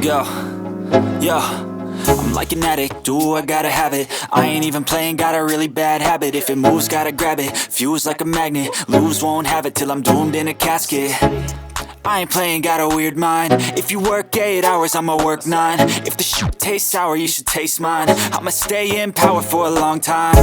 Let's go. Yo, I'm like an addict, do I gotta have it. I ain't even playing, got a really bad habit. If it moves, gotta grab it, fuse like a magnet. Lose, won't have it till I'm doomed in a casket. I ain't playing, got a weird mind. If you work 8 hours, I'ma work 9. If the shit tastes sour, you should taste mine. I'ma stay in power for a long time.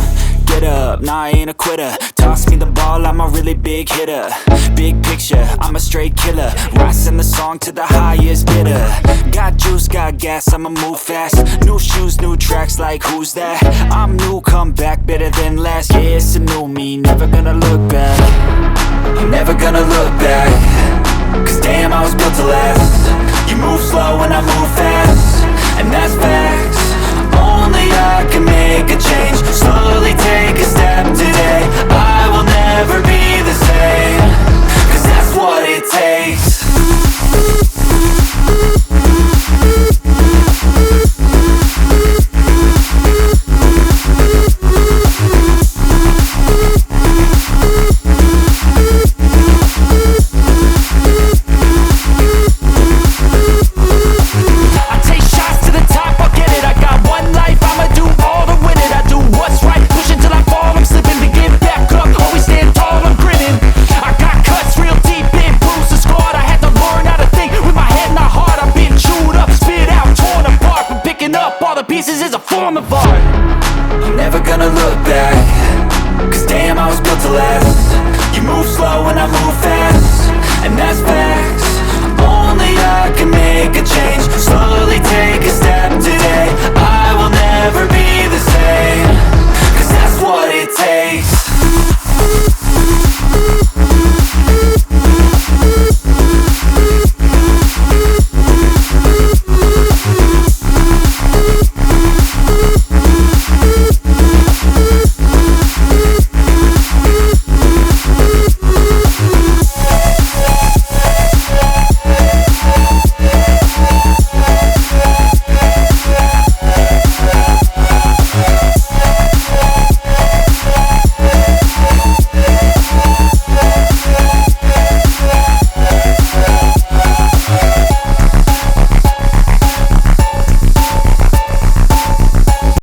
Get up, nah, I ain't a quitter. Toss me the ball, I'm a really big hitter. Big picture, I'm a straight killer. Rising the song to the highest bidder. Got juice, got gas, I'ma move fast. New shoes, new tracks, like who's that? I'm new, come back, better than last. Yeah, it's a new me, never gonna look back. I'm never gonna look back. Cause damn, I was built to last. You move slow and I move fast, and that's facts. Only I can make a change. Slowly take a step today. I will